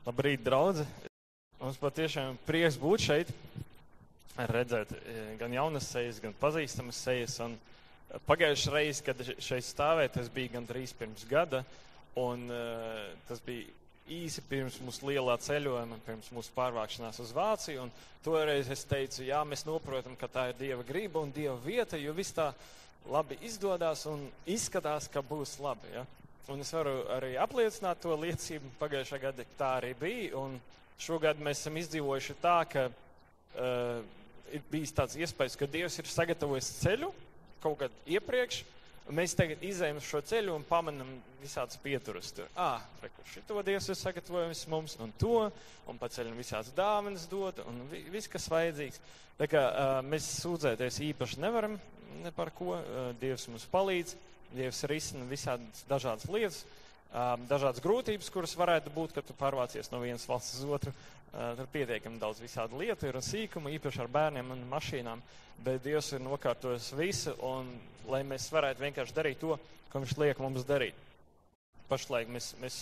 Labrīt, draudze! Mums patiešām prieks būt šeit, redzēt gan jaunas sejas, gan pazīstamas sejas. Un pagājušajā reizē, kad šeit stāvēju, tas bija gandrīz pirms gada, un tas bija īsi pirms mūsu lielā ceļojuma, pirms mūsu pārvākšanās uz Vāciju. Un toreiz es teicu, jā, mēs noprotam, ka tā ir Dieva griba un Dieva vieta, jo viss tā labi izdodās un izskatās, ka būs labi. Ja? Un es varu arī apliecināt to liecību. Pagājušā gada tā arī bija, un šogad mēs esam izdzīvojuši tā, ka ir bijis tāds iespējas, ka Dievs ir sagatavojis ceļu kaut kad iepriekš. Mēs tagad izējam šo ceļu un pamanam visādas pieturas. Šito Dievs ir sagatavojis mums un to, un pa ceļam visādas dāvanas dot, un viss, kas vajadzīgs. Tā kā mēs sūdzēties īpaši nevaram ne par ko. Dievs mums palīdz. Dievs risina visādas dažādas lietas, dažādas grūtības, kuras varētu būt, kad tu pārvācies no vienas valsts uz otru. Tur pietiekami daudz visādu lietu ir un sīkumu, īpaši ar bērniem un mašīnām, bet Dievs ir nokārtojis visu, un lai mēs varētu vienkārši darīt to, ko viņš liek mums darīt. Pašlaik mēs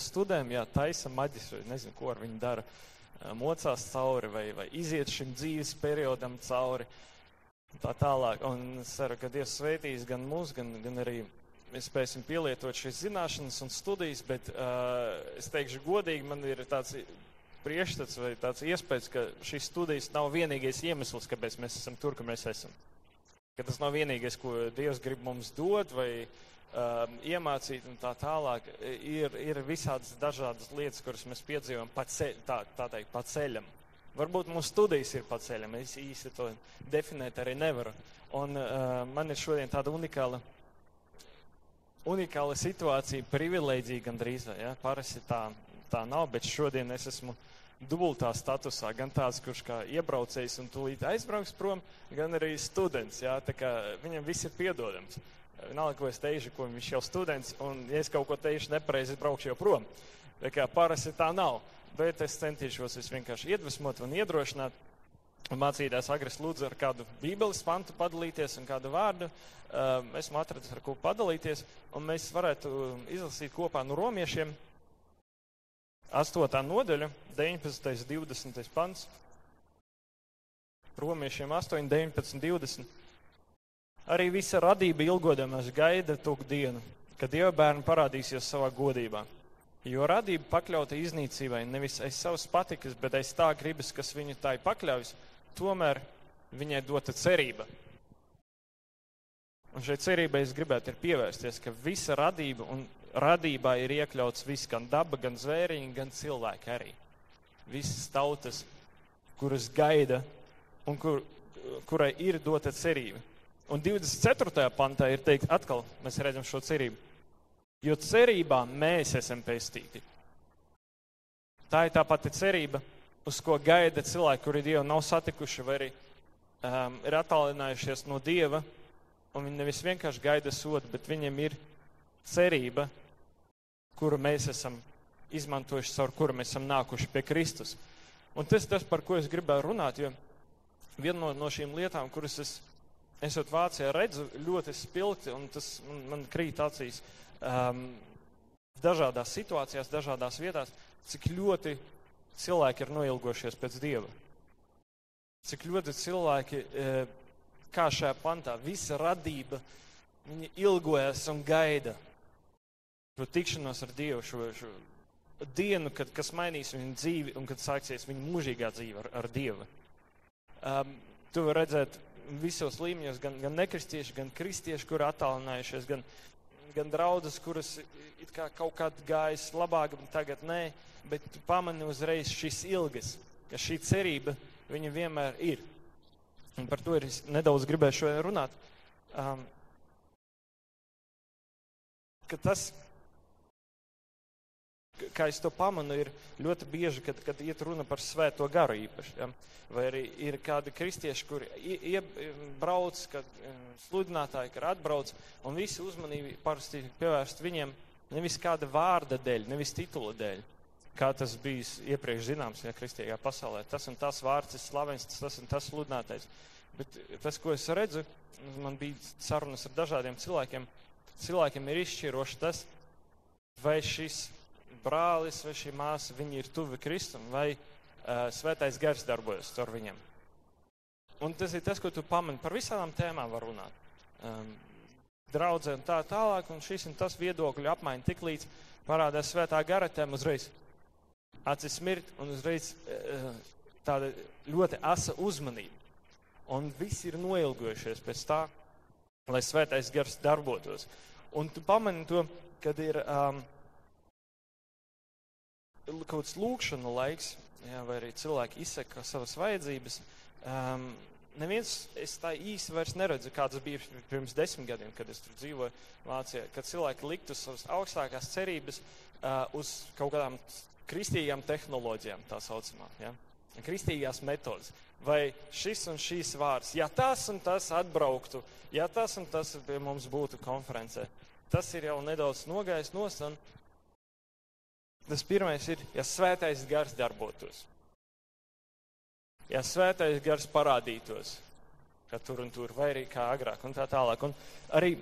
studējam, taisa maģistru, nezinu, ko ar viņu dara, mocās cauri vai iziet šim dzīves periodam cauri. Tā tālāk, un es ceru, ka Dievs sveitīs gan mūs, gan arī mēs spēsim pielietot šīs zināšanas un studijas, bet es teikšu godīgi, man ir tāds priekšstats vai tāds iespējas, ka šīs studijas nav vienīgais iemesls, kāpēc mēs esam tur, kur mēs esam. Ka tas nav vienīgais, ko Dievs grib mums dot vai iemācīt un tā tālāk. Ir visādas dažādas lietas, kuras mēs piedzīvojam pa ceļam. Varbūt mūsu studijas ir pa ceļam, es īsti to definēt arī nevaru. Un man ir šodien tāda unikāla situācija, privileģija gandrīz, ja? Parasti tā nav, bet šodien es esmu dubultā statusā, gan tāds, kurš kā iebraucējs un tūlīt aizbrauks prom, gan arī students, ja? Tā kā viņam viss ir piedodams. Vienalga, ko es teikšu, ko viņš jau students, un ja es kaut ko teikšu nepareizi, es braukšu jau prom. Tā kā parasti tā nav. Bet es centīšos vienkārši iedvesmot un iedrošināt un mācītājs Agris lūdzu ar kādu bībeles pantu padalīties un kādu vārdu. Esmu atradis ar ko padalīties, un mēs varētu izlasīt kopā no Romiešiem 8. nodaļa, 19. 20. pants. Romiešiem 8, 19, 20. Arī visa radība ilgodamās gaida to dienu, kad Dieva bērni parādīsies savā godībā. Jo radība pakļauta iznīcībai nevis aiz savas patikas, bet aiz tā gribas, kas viņu tā ir pakļaujas, tomēr viņai dota cerība. Un šai cerībai es gribētu ir pievērsties, ka visa radība un radībā ir iekļauts viss, gan daba, gan zvēriņi, gan cilvēki arī. Visas tautas, kuras gaida un kurai ir dota cerība. Un 24. pantā ir teikt, atkal mēs redzam šo cerību. Jo cerībā mēs esam pestīti. Tā ir tā pati cerība, uz ko gaida cilvēki, kuri Dievu nav satikuši vai arī ir attālinājušies no Dieva, un viņi nevis vienkārši gaida sodu, bet viņiem ir cerība, kuru mēs esam izmantojuši, caur kuru mēs esam nākuši pie Kristus. Un tas, par ko es gribēju runāt, jo viena no šīm lietām, kuras esot Vācijā redzu ļoti spilgti, un tas man krīt acīs, dažādās situācijās, dažādās vietās, cik ļoti cilvēki ir noilgojušies pēc Dieva. Cik ļoti cilvēki, kā šajā pantā, visa radība, viņi ilgojas un gaida šo tikšanos ar Dievu, šo dienu, kas mainīs viņu dzīvi un kad sāksies viņa mūžīgā dzīve ar Dievu. Tu var redzēt visos līmeņos, gan nekristieši, gan kristieši, kuri attālinājušies, gan draudzes, kuras it kā kaut kād gājas labāk, tagad nē, bet tu pamani uzreiz šis ilgas, ka šī cerība, viņa vienmēr ir. Un par to es nedaudz gribēju šodien runāt. Ka tas, kā es to pamanu, ir ļoti bieži, kad iet runa par svēto garu īpaši. Ja? Vai arī ir kādi kristieši, kuri brauc, kad sludinātāji, kad atbrauc, un visi uzmanību parasti pievērst viņiem nevis kāda vārda dēļ, nevis titula dēļ, kā tas bijis iepriekš zināms, ja kristīgā pasaulē. Tas un tas vārds ir slavens, tas un tas sludinātais. Bet tas, ko es redzu, man bija sarunas ar dažādiem cilvēkiem ir izšķiroši tas, vai šis brālis vai šī māsa, viņi ir tuvi Kristum, vai Svētais Gars darbojas caur viņiem. Un tas ir tas, ko tu pamani, par visādām tēmām var runāt. Draudzē un tā tālāk, un šis un tas viedokļu apmaiņa tik līdz parādās Svētā Gara tēma uzreiz. Acis smirt un uzreiz tāda ļoti asa uzmanība. Un visi ir noilgojušies pēc tā, lai Svētais Gars darbotos. Un tu pamani to, kad ir kaut kāds lūkšanu laiks, vai arī cilvēki izsaka savas vajadzības. Neviens, es tā īsti vairs neredzu, kā tas bija pirms 10 gadiem, kad es tur dzīvoju Vācijā, kad cilvēki liktu savas augstākās cerības uz kaut kādām kristīgām tehnoloģijām, tā saucamā, ja? Kristīgās metodas. Vai šis un šīs vārds, ja tas un tas atbrauktu, ja tas un tas pie mums būtu konferencē, tas ir jau nedaudz nogājis nost, un tas pirmais ir, ja Svētais Gars darbotos. Ja Svētais Gars parādītos, ka tur un tur, vai arī kā agrāk, un tā tālāk. Un arī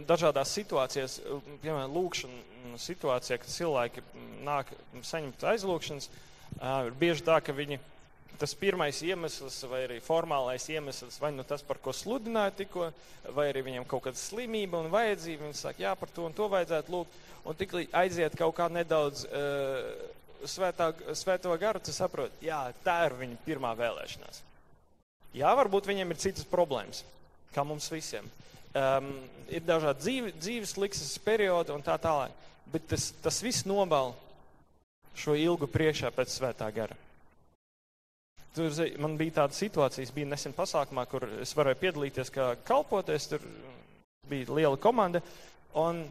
dažādās situācijās, piemēram, lūkšana situācijā, kad cilvēki nāk saņemt aizlūkšanas, ir bieži tā, ka viņi, tas pirmais iemesls, vai arī formālais iemesls, vai nu tas, par ko sludināja tikko, vai arī viņam kaut kāda slimība un vajadzība, viņi saka, jā, par to un to vajadzētu lūgt, un tik aiziet kaut kā nedaudz Svēto Garu, tu saproti, jā, tā ir viņa pirmā vēlēšanās. Jā, varbūt viņiem ir citas problēmas, kā mums visiem. Ir dažādi dzīves likses periodi un tā tālāk, bet tas viss nobal šo ilgu priekšā pēc Svētā Gara. Tur, man bija tāda situācija, bija nesen pasākumā, kur es varēju piedalīties kā kalpoties, tur bija liela komanda, un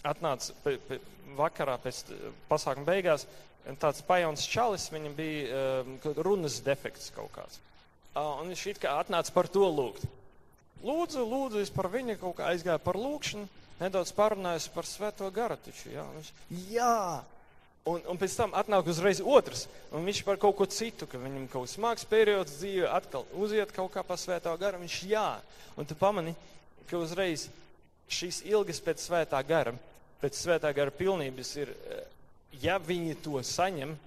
atnāca vakarā pēc pasākuma beigās tāds pajauns čalis, viņam bija runas defekts kaut kāds. Un viņš it kā atnāca par to lūgt. Lūdzu, es par viņu kaut kā aizgāju par lūkšanu, nedaudz parunājos par Svēto Garu taču, jā. Jā! Un pēc tam atnāk uzreiz otrs, un viņš par kaut ko citu, ka viņam kaut smags periods dzīve, atkal uziet kaut kā pa Svētā Gara, viņš jā. Un tu pamani, ka uzreiz šīs ilgas pēc Svētā Gara, pēc Svētā Gara pilnības ir, ja viņi to saņem,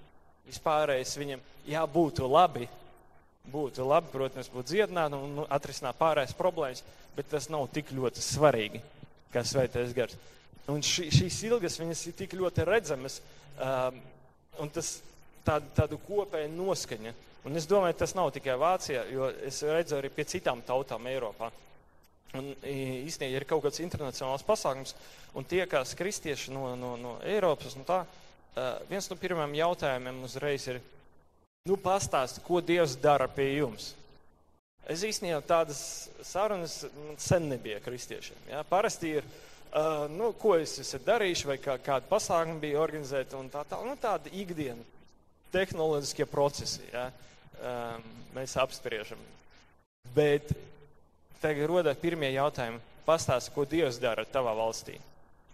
vispārējais viņam, jā, būtu labi, protams, būtu dziedināt un atrisināt pārējais problēmas, bet tas nav tik ļoti svarīgi, kā Svētais Gars. Un šīs ilgas, viņas ir tik ļoti redzamas, un tas tādu kopēju noskaņa. Un es domāju, tas nav tikai Vācijā, jo es redzu arī pie citām tautām Eiropā. Un īstenībā ir kaut kāds internacionāls pasākums, un tiekās kristieši no Eiropas, un tā, viens no pirmajiem jautājumiem uzreiz ir, pastāsti, ko Dievs dara pie jums. Es īstenībā tādas sarunas sen nebija kristiešiem. Ja? Parasti ir, ko es esmu darījuši, vai kādu pasākumu bija organizēta, un tāda ikdiena, tehnoloģiskie procesi, ja? Mēs apspriežam. Bet tagad rodās pirmie jautājumi, pastāsti, ko Dievs dara tavā valstī.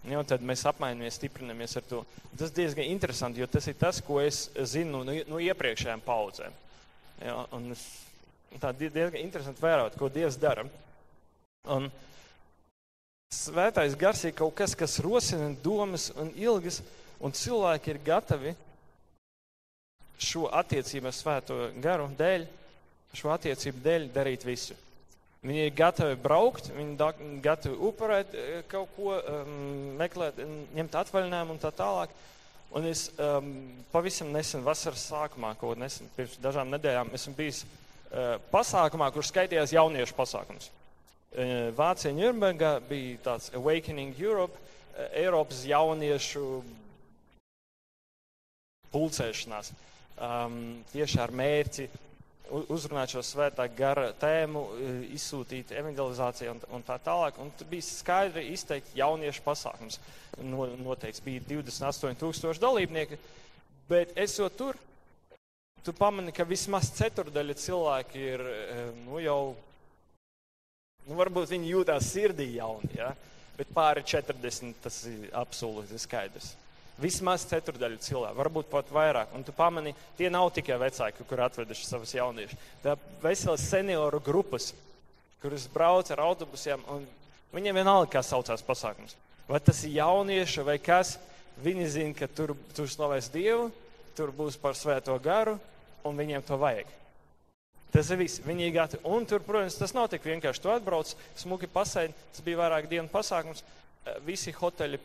Un tad mēs apmainamies, stiprinamies ar to. Tas diezgan interesanti, jo tas ir tas, ko es zinu no iepriekšējām paudzēm. Ja, un tā diezgan interesanti vērot, ko Dievs dara. Un Svētais Gars ir kaut kas, kas rosina domas un ilgas, un cilvēki ir gatavi šo attiecību ar Svēto Garu dēļ, šo attiecību dēļ darīt visu. Viņi ir gatavi braukt, viņi gatavi upurēt kaut ko, meklēt, ņemt atvaļinājumu un tā tālāk. Un es pavisam nesen vasaras sākumā, pirms dažām nedēļām, esmu bijis pasākumā, kur skaitījās jauniešu pasākums. Vācijā Ņurmbergā bija tāds Awakening Europe, Eiropas jauniešu pulcēšanās, tieši ar mērķi uzrunāt šo Svētā Gara tēmu, izsūtīt evangelizāciju un tā tālāk. Un bija skaidri izteikti jauniešu pasākums. Noteikts bija 28,000 dalībnieki, bet esot tur, tu pamani, ka vismaz ceturdaļa cilvēki ir, varbūt viņi jūtās sirdī jauni, ja? Bet pāri 40 tas ir absolūti skaidrs. Vismaz ceturdaļa cilvēku, varbūt pat vairāk. Un tu pamani, tie nav tikai vecāki, kur atveduši savus jauniešus. Tā veselas senioru grupas, kuras brauc ar autobusiem, un viņiem vienalga, kā saucās pasākums. Vai tas ir jaunieši vai kas, Viņi zina, ka tur slavēs Dievu, tur būs par svēto garu, un viņiem to vajag. Tas ir viss. Viņi ir gatavi. Un tur, protams, tas nav tik vienkārši. Tu atbrauc, smuki pasēdi, tas bija vairāk dienu pasākums. Visi hoteļi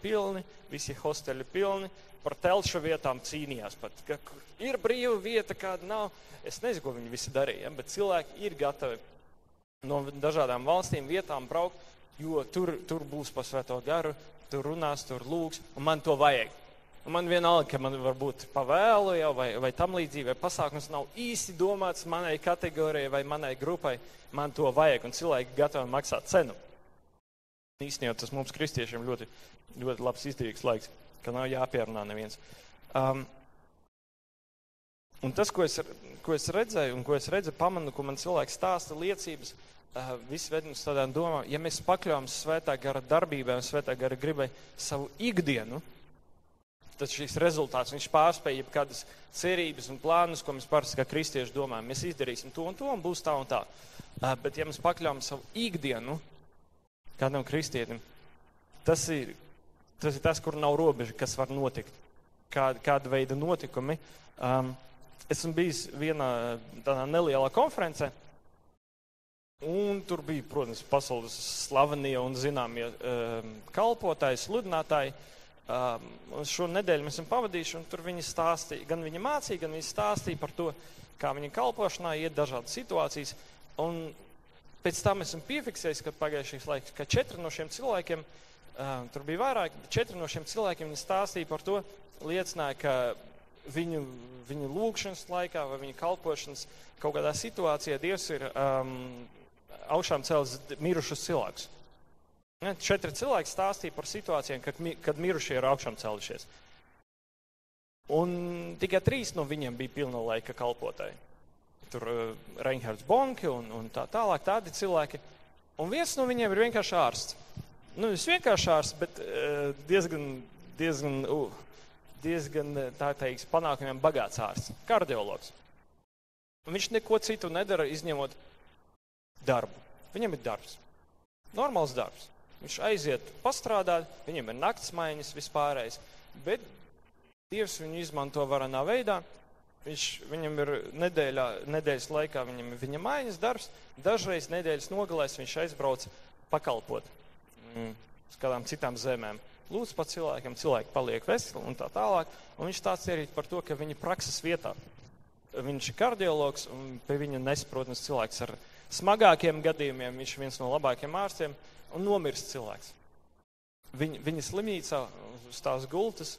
pilni, par telšu vietām cīnījās pat. Ka ir brīva vieta, kāda nav. Es nezinu, ko viņi visi darīja, bet cilvēki ir gatavi no dažādām valstīm vietām braukt, jo tur būs par svēto garu, tur runās, tur lūgs, un man to vajag. Un man vienalga, ka man varbūt pavēlu jau vai tam līdzīgi, vai pasākums nav īsti domāts manai kategorijai vai manai grupai, man to vajag, un cilvēki gatavi maksāt cenu. Īstenībā tas mums kristiešiem ļoti, ļoti labs izdevīgs laiks, ka nav jāpierunā neviens. Un tas, ko es redzēju, un ko es redzu, pamanu, ko man cilvēks stāsta liecības, viss ved mums tādām domām, ja mēs pakļaujam svētā gara darbībai un svētā gara gribai savu ikdienu, tad šīs rezultāts, viņš pārspēja kādas cerības un plānus, ko mēs parasti kā kristieši domājam. Mēs izdarīsim to un būs tā un tā. Bet ja mēs pakļaujam savu ikdienu kādam kristietim, tas ir tas, kur nav robeža, kas var notikt. Kāda veida notikumi. Esmu bijis vienā tādā nelielā konferencē, un tur bija, protams, pasaules slavenie un zināmie kalpotāji, sludinātāji. Šo nedēļu mēs esam pavadījuši, un tur viņi stāstīja, gan viņi mācīja, gan viņi stāstīja par to, kā viņi kalpošanā iet dažādas situācijas. Un pēc tam esam piefiksējis, kad pagājušais laiks, ka 4 no šiem cilvēkiem, tur bija vairāk, 4 no šiem cilvēkiem viņi stāstīja par to, liecināja, ka viņu lūgšanas laikā vai viņu kalpošanas kaut kādā situācijā Dievs ir augšām cēlis mirušus cilvēkus. 4 cilvēki stāstīja par situācijām, kad mirušie ir augšām cēlušies. Un tikai 3 no viņiem bija pilna laika kalpotāji. Tur Reinhards Bonke un tā tālāk, tādi cilvēki. Un viens no viņiem ir vienkārši ārsts. Es vienkārši ārsts, bet diezgan tā teiks, panākumiem bagāts ārsts. Kardiologs. Un viņš neko citu nedara, izņemot darbu. Viņam ir darbs. Normāls darbs. Viņš aiziet pastrādāt, viņam ir naktsmaiņas vispārējais, bet Dievs viņu izmanto varanā veidā. Viņam ir nedēļas laikā viņa maiņas darbs, dažreiz nedēļas nogalēs viņš aizbrauc pakalpot uz kādām citām zemēm. Lūdz par cilvēkiem, cilvēki paliek veseli un tā tālāk, un viņš tāds ir par to, ka viņa prakses vietā. Viņš ir kardiologs, un pie viņa protams, cilvēks ar smagākiem gadījumiem, viņš ir viens no labākiem ārstiem, un nomirst cilvēks. Viņa slimnīcā stāv gultas,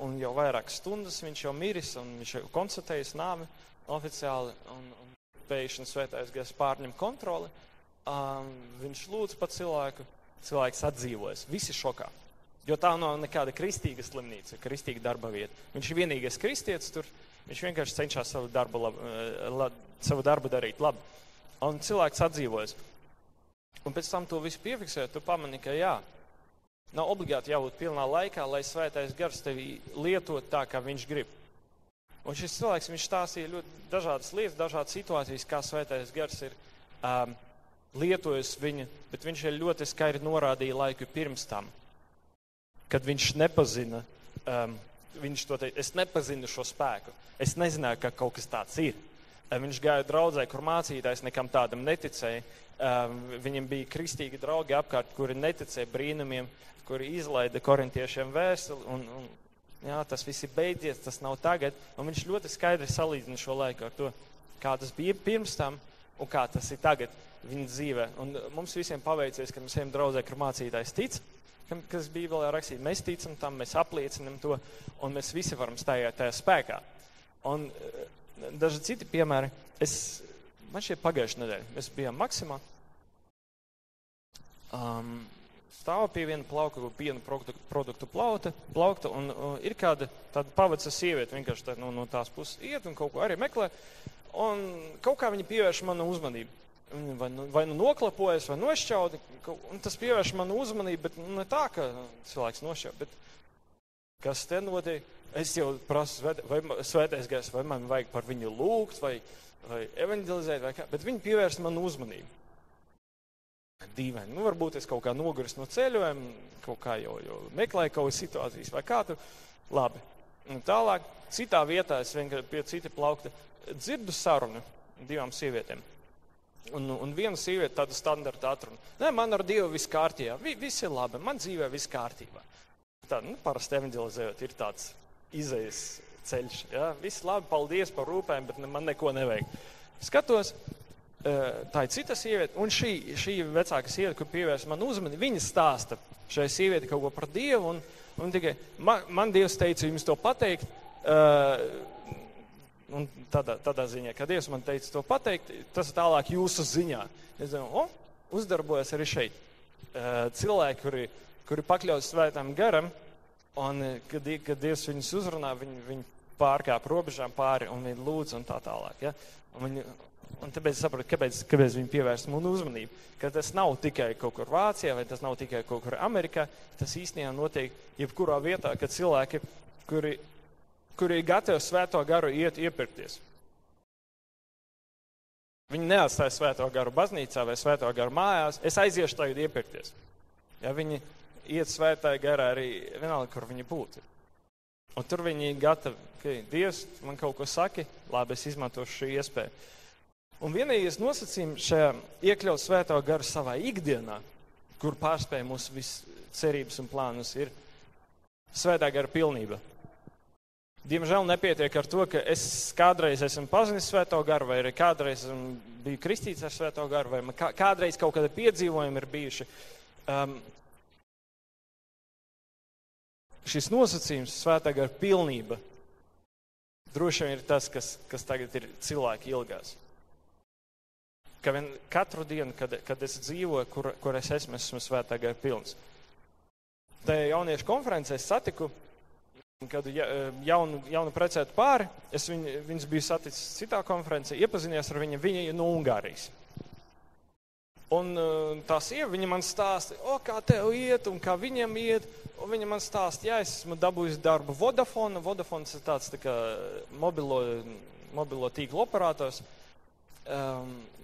un jau vairākas stundas viņš jau miris, un viņš jau konstatējis nāvi oficiāli, un pēkšņi svētais gars pārņem kontroli. Viņš lūdz par cilvēku, cilvēks atdzīvojas, visi šokā. Jo tā nav nekāda kristīga slimnīca, kristīga darba vieta. Viņš ir vienīgais kristietis tur, viņš vienkārši cenšas savu darbu darīt labi. Un cilvēks atdzīvojas. Un pēc tam to visu piefiksēt, tu pamani, ka jā, nav obligāti jābūt pilnā laikā, lai svētais gars tevi lietot tā, kā viņš grib. Un šis cilvēks, viņš stāstīja ļoti dažādas lietas, dažādas situācijas, kā svētais gars ir lietojis viņu, bet viņš ir ļoti skaidri norādīja laiku pirms tam, kad viņš nepazina, es nepazinu šo spēku, es nezināju, ka kaut kas tāds ir. Viņš gāja draudzē, kur mācītājs nekam tādam neticēja. Viņam bija kristīgi draugi apkārt, kuri neticēja brīnumiem, kuri izlaida korintiešiem vēstuli. Un jā, tas viss ir beidzies, tas nav tagad. Un viņš ļoti skaidri salīdzina šo laiku ar to, kā tas bija pirms tam un kā tas ir tagad viņa dzīvē. Un mums visiem paveicies, ka mēs ejam draudzē, kur mācītājs tic, kas Bībelē rakstīts. Mēs ticam tam, mēs apliecinam to, un mēs visi varam stājāt tajā spēkā. Un daži citi piemēri. Man šie pagājuši nedēļa. Mēs bijām Maksimā. Stāva pie viena piena produktu plaukta, un ir kāda tāda pavaca sieviete, vienkārši no tās puses iet un kaut ko arī meklē, un kaut kā viņa pievērš manu uzmanību. Vai nu noklapojas, vai nošķaudi, un tas pievērš manu uzmanību, bet ne tā, ka cilvēks nošķaudi, bet kas te notiek? Es jau prasu, vai svētais gars, vai man vajag par viņu lūgt, vai evanģelizēt, vai kā, bet viņi pievērst manu uzmanību. Dīvaini. Varbūt es kaut kā noguris no ceļojuma, kaut kā jau meklēju kaut situācijas, vai kā tu. Labi. Un tālāk, citā vietā, es vienkārši pie cita plaukta, dzirdu sarunu 2 sievietēm. Un viena sieviete tāda standarta atruna. Nē, man ar Dievu viss kārtībā. Viss ir labi, man dzīvē viss kārtībā. Tā, parasti evanģelizējot ir tāds izejas ceļš. Ja? Viss labi, paldies par rūpēm, bet man neko nevajag. Skatos, tā ir cita sieviete, un šī vecāka sieviete, kur pievērs man uzmanību, viņa stāsta šai sievieti kaut ko par Dievu, un tikai man Dievs teica jums to pateikt, un tādā ziņā, kad Dievs man teica to pateikt, tas ir tālāk jūsu ziņā. Es domāju, uzdarbojas arī šeit. Cilvēki, kuri pakļaus svētām garam, un kad Dievs viņus uzrunā, viņi pārkāp robežām pāri, un viņi lūdz un tā tālāk. Ja? Un tāpēc es saprotu, kāpēc viņi pievērst manu uzmanību. Ka tas nav tikai kaut kur Vācijā, vai tas nav tikai kaut kur Amerikā, tas īstenībā notiek jebkurā vietā, kad cilvēki, kuri ir gatavi svēto garu iet iepirkties. Viņi neatstāja svēto garu baznīcā vai svēto garu mājās. Es aiziešu tagad iepirkties. Ja viņi iet svētāja garā arī vienalga, kur viņi būtu. Un tur viņi gatavi, ka Dievs man kaut ko saki, labi, es izmantošu šī iespēju. Un vienīgais nosacījums šajā iekļaut svēto garu savā ikdienā, kur pārspēj mūsu viss cerības un plānus, ir svētā gara pilnība. Diemžēl nepietiek ar to, ka es kādreiz esmu pazinis svēto garu, vai arī kādreiz biju kristīts ar svēto garu, vai man kādreiz kaut kāda piedzīvojumi ir bijuši. Šis nosacījums, svētā gara pilnība, droši vien ir tas, kas tagad ir cilvēki ilgās. Ka katru dienu, kad es dzīvoju, kur es esmu svētā gara pilns. Tajā jauniešu konferencē es satiku, kad jaunu precētu pāri, viņus biju saticis citā konferencē, iepazinies ar viņa ir no Ungārijas. Un tā sieva, viņa man stāsta, kā tev iet un kā viņam iet, un viņa man stāsta, es esmu dabūjusi darbu Vodafone. Vodafone ir tāds tā kā mobilo tīklu operators,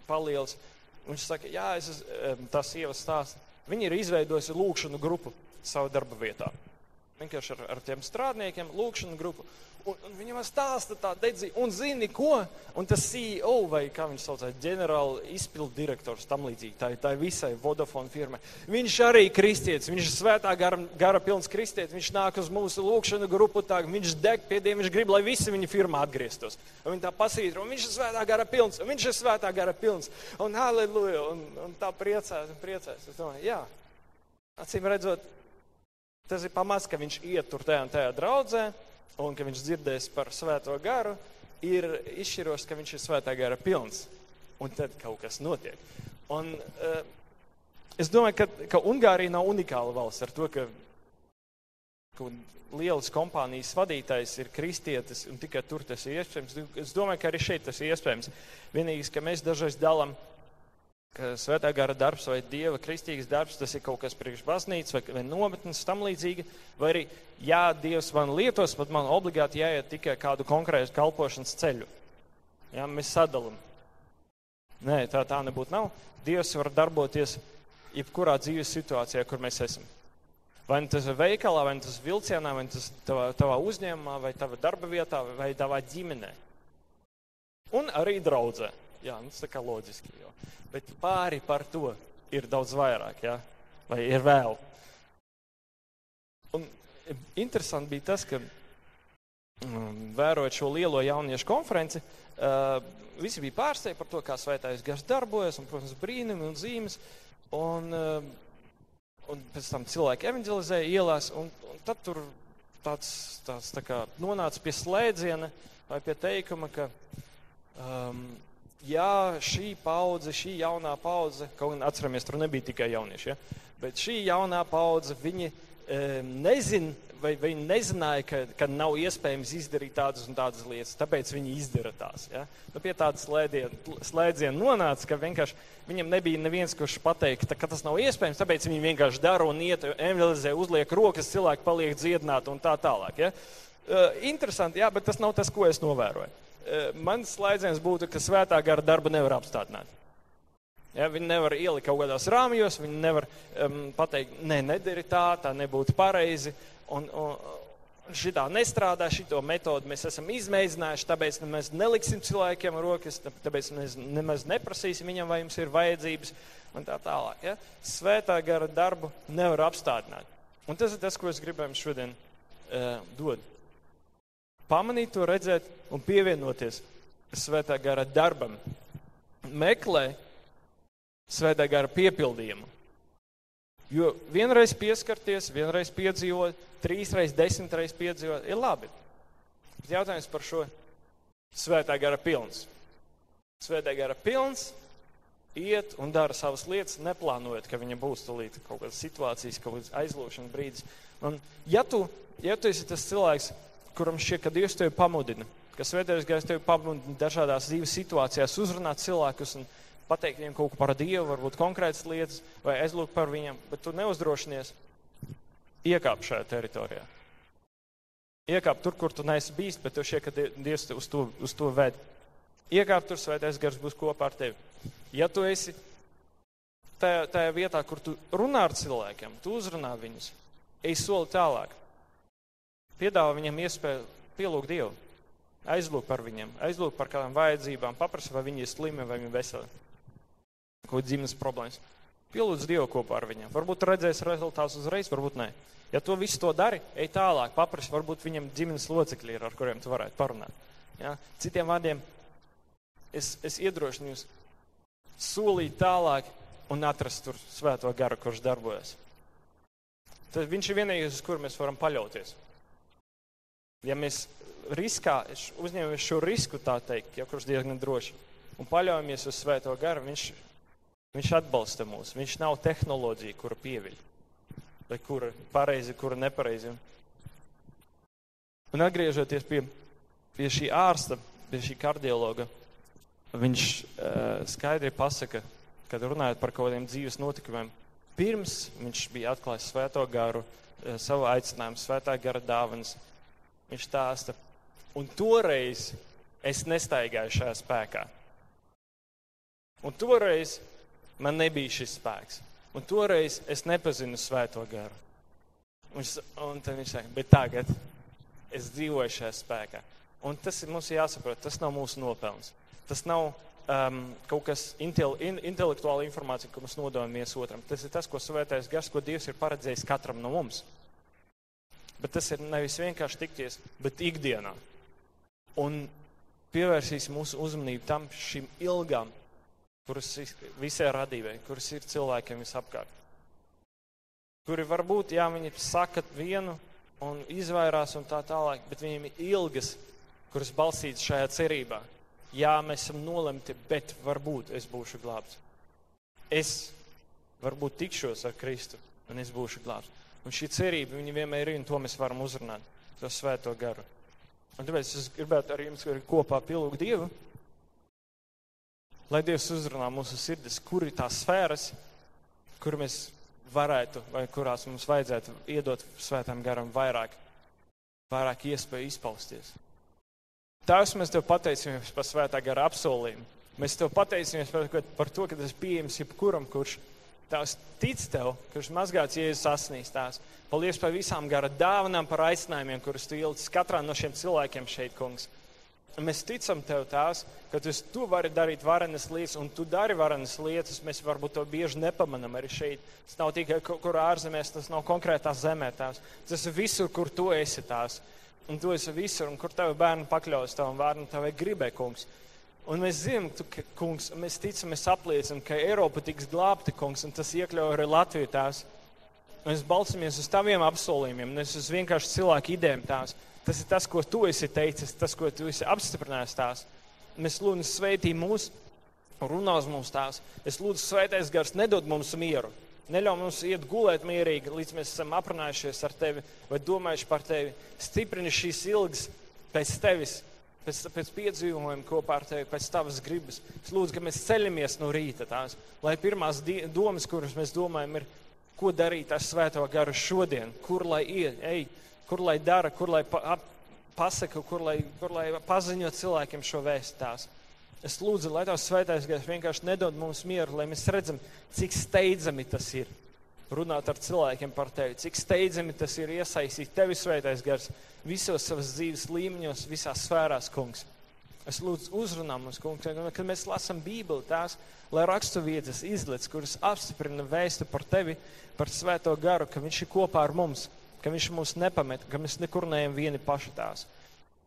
paliels. Viņš saka, tā sieva stāsta, viņa ir izveidojusi lūkšanu grupu savu darba vietā. Vienkārši ar tiem strādniekiem lūkšanu grupu. Un viņa man stāsta tā dedzī, un zini ko? Un tas CEO, vai kā viņš saucās, ģenerāla izpildu direktors, tam līdzīgi, tā ir visai Vodafone firmai. Viņš arī kristietis, viņš ir svētā gara pilns kristietis, viņš nāk uz mūsu lūkšanu grupu, viņš deg pie Dieva, viņš grib, lai visi viņa firmā atgrieztos. Un viņa tā pasītra, un viņš ir svētā gara pilns, un viņš ir svētā gara pilns. Un halleluja, un tā priecājas. Es domāju, acīm redzot, tas ir pamats, ka viņš iet tur tajā draudzē, un ka viņš dzirdēs par svēto garu, ir izšķiros, ka viņš ir svētā gara pilns. Un tad kaut kas notiek. Un es domāju, ka Ungārija nav unikāla valsts ar to, ka lielas kompānijas vadītājs ir kristietis, un tikai tur tas ir iespējams. Es domāju, ka arī šeit tas ir iespējams. Vienīgais, ka mēs dažreiz dalam, ka svētā gara darbs vai Dieva kristīgas darbs, tas ir kaut kas priekš baznīcas vai nometnes, tam līdzīgi, vai arī, Dievs man lietos, bet man obligāti jāiet tikai kādu konkrētu kalpošanas ceļu. Mēs sadalam. Nē, tā nebūtu nav. Dievs var darboties jebkurā dzīves situācijā, kur mēs esam. Vai tas ir veikalā, vai tas ir vilcienā, vai tas tavā uzņēmumā, vai tavā darba vietā, vai tavā ģimenē. Un arī draudzē. Tas tā kā loģiski jau. Bet pāri par to ir daudz vairāk, vai ir vēl. Un interesanti bija tas, ka vērojot šo lielo jauniešu konferenci, visi bija pārsteigti par to, kā svētais gars darbojas, un, protams, brīnumi un zīmes, un pēc tam cilvēki evanģelizēja ielās, un tad tur tāds tā kā nonāca pie slēdziena vai pie teikuma, ka šī paudze, šī jaunā paudze, kaut gan atceramies, tur nebija tikai jaunieši, bet šī jaunā paudze, viņi nezin, vai viņi nezināja, ka nav iespējams izdarīt tādas un tādas lietas, tāpēc viņi izdara tās. Pie tādas slēdziena nonāca, ka vienkārši viņam nebija neviens, kurš pateikt, ka tas nav iespējams, tāpēc viņi vienkārši dara un iet, evanģelizē, uzliek rokas, cilvēki paliek dziedināti un tā tālāk. Interesanti, bet tas nav tas, ko es novēroju. Mans slēdziens būtu, ka svētā gara darba nevar apstādināt. Viņi nevar ielikt kaut kādās rāmjos, viņi nevar pateikt, nedari tā nebūtu pareizi. Un šitā nestrādā, šito metodu mēs esam izmēģinājuši, tāpēc mēs neliksim cilvēkiem rokas, tāpēc mēs nemaz neprasīsim viņam, vai jums ir vajadzības, un tā tālāk. Ja? Svētā gara darbu nevar apstādināt. Un tas ir tas, ko es gribēju šodien dod. Pamanīt to, redzēt un pievienoties svētā gara darbam. Meklē svētā gara piepildījumu. Jo vienreiz pieskarties, vienreiz piedzīvot, 3 reiz, 10 reiz piedzīvot, ir labi. Bet jautājums par šo svētā gara pilns. Svētā gara pilns iet un dara savas lietas, neplānojot, ka viņa būs tūlīt kaut kādas situācijas, kaut kādas aizlūšanas brīdis. Un ja tu esi tas cilvēks, kuram šķiet, ka Dievs tevi pamudina, ka svētais gars tevi pamudina dažādās dzīves situācijās, uzrunāt cilvēkus un pateikt viņiem kaut ko par Dievu, varbūt konkrētas lietas, vai aizlūgt par viņiem, bet tu neuzdrošinies iekāp šajā teritorijā. Iekāp tur, kur tu neesi bijis, bet tev šķiet, ka Dievs te uz to ved. Iekāp tur, svētais gars būs kopā ar tevi. Ja tu esi tajā vietā, kur tu runā ar cilvēkiem, tu uzrunā viņus, ej soli tālāk. Piedāvā viņiem iespēju pielūgt Dievu. Aizlūgt par viņiem, aizlūgt par kādām vajadzībām, paprasa, vai viņi ir slimi, vai viņi veseli. Kaut dzīves problēmas. Pielūdz Dievu kopā ar viņiem. Varbūt redzēs rezultātus uzreiz, varbūt nē. Ja tu visu to dari, ej tālāk, paprasa, varbūt viņam ģimenes locekļi ir, ar kuriem tu varētu parunāt. Ja? Citiem vārdiem, es iedrošinu jūs solīt tālāk un atrast tur svēto garu, kurš darbojas. Tad viņš ir vienīgais, uz kuru mēs varam paļauties. Ja mēs uzņemamies šo risku, tā teikt, ja kurš diezgan droši, un paļaujamies uz svēto garu, viņš atbalsta mūs. Viņš nav tehnoloģija, kura pieviļ, vai kura pareizi, kura nepareizi. Un atgriežoties pie šī ārsta, pie šī kardiologa, viņš skaidri pasaka, kad runājot par kaut kādiem dzīves notikumiem, pirms viņš bija atklājis svēto garu, savu aicinājumu, svētā gara dāvanas, viņš stāsta, un toreiz es nestaigāju šajā spēkā. Un toreiz man nebija šis spēks. Un toreiz es nepazinu svēto garu. Un tad viņš saka, bet tagad es dzīvoju šajā spēkā. Un tas ir mums jāsaprot, tas nav mūsu nopelns. Tas nav kaut kas intelektuāla informācija, ko mēs nodomamies otram. Tas ir tas, ko svētais gars, ko Dievs ir paredzējis katram no mums. Bet tas ir nevis vienkārši tikties, bet ikdienā. Un pievērsīs mūsu uzmanību tam šim ilgām, kuras visai radībai, kuras ir cilvēkiem visapkārt. Kuri varbūt, jā, viņi saka vienu un izvairās un tā tālāk, bet viņiem ir ilgas, kuras balstītas šajā cerībā. Jā, mēs esam nolemti, bet varbūt es būšu glābts. Es varbūt tikšos ar Kristu un es būšu glābts. Un šī cerība, viņa vienmēr ir, un to mēs varam uzrunāt, to svēto garu. Un tāpēc es gribētu ar jums kopā pielūgt Dievu, lai Dievs uzrunā mūsu sirdis, kur ir tās sfēras, kur mēs varētu, vai kurās mums vajadzētu iedot svētam garam vairāk iespēju izpausties. Tēvs, mēs Tev pateicamies par svētā gara apsolījumu. Mēs Tev pateicamies par to, ka tas pieejams jebkuram, kurš Tēvs tic Tev, kurš mazgāts Jēzus asinīs Tēvs. Paldies par visām gara dāvanām, par aicinājumiem, kurus Tu ielicis katrā no šiem cilvēkiem šeit, kungs. Un mēs ticam Tev, Tēvs, ka Tu vari darīt varenas lietas, un Tu dari varenas lietas. Mēs varbūt to bieži nepamanam arī šeit. Tas nav tikai kur ārzemēs, tas nav konkrētā zemē, Tēvs. Tas ir visur, kur Tu esi, Tēvs. Un Tu esi visur, un kur Tavi bērni pakļaujas Tavam vārdam, Tavai gribai, kungs. Un mēs zinām, kungs, mēs ticam, mēs apliecinam, ka Eiropa tiks glābta, kungs, un tas iekļauj arī Latviju, Tēvs. Mēs balstamies uz Taviem apsolījumiem, nevis uz vienkārši cilvēku idejām, Tēvs. Tas ir tas, ko Tu esi teicis, tas, ko Tu esi apstiprinājis, Tēvs. Mēs lūdzu svētī mūs, runā uz mums, Tēvs. Es lūdzu svētais gars nedod mums mieru. Neļauj mums iet gulēt mierīgi, līdz mēs esam aprunājušies ar Tevi vai domājuši par Tevi. Stiprini šīs ilgas pēc Tevis, pēc piedzīvojumiem kopā ar Tevi, pēc Tavas gribas. Es lūdzu, ka mēs ceļamies no rīta, Tēvs, lai pirmās domas, kuras mēs domājam, ir, ko darīt ar svēto garu šodien, kur lai ej, kur lai dara, kur lai pasaka, kur lai paziņo cilvēkiem šo vēstu, Tēvs. Es lūdzu, lai Tavs svētais gars vienkārši nedod mums mieru, lai mēs redzam, cik steidzami tas ir. runāt ar cilvēkiem par tevi, cik steidzami tas ir iesaistīt tevi svētais gars visos savas dzīves līmeņos, visās sfērās, kungs. Es lūdzu uzrunā mums, kungs, kad mēs lasam Bībeli tās, lai raksturvietas izliec, kuras apstiprina vēstu par tevi, par svēto garu, ka viņš ir kopā ar mums, ka viņš mūs nepamet, ka mēs nekur neejam vieni paši tās.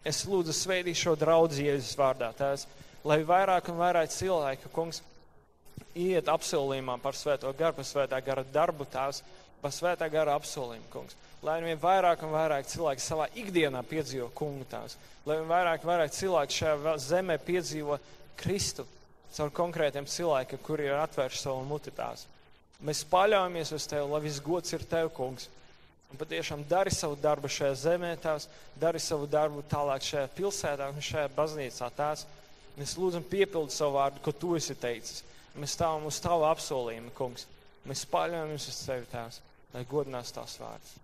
Es lūdzu svētī šo draudzi Jēzus vārdā tās, lai vairāk un vairāk cilvēku, kungs, iet apsolījumā par svēto garu, par svētā gara darbu tās, par svētā gara apsolījumu, kungs. Lai vien vairāk un vairāk cilvēki savā ikdienā piedzīvo kungu tās. Lai vien vairāk un vairāk cilvēki šajā zemē piedzīvo Kristu caur konkrētiem cilvēkiem, kuri ir atvērši savu muti tās. Mēs paļaujamies uz tevi, lai viss gods ir tev, kungs. Un patiešām dari savu darbu šajā zemē tās, dari savu darbu tālāk šajā pilsētā un šajā baznīcā tās. Mēs lūdzam piepildu savu vārdu, ko tu esi teicis. Mēs stāvam uz tavu apsolījumu, kungs. Mēs paļaujamies uz tevi tās, lai godinās tavs vārds.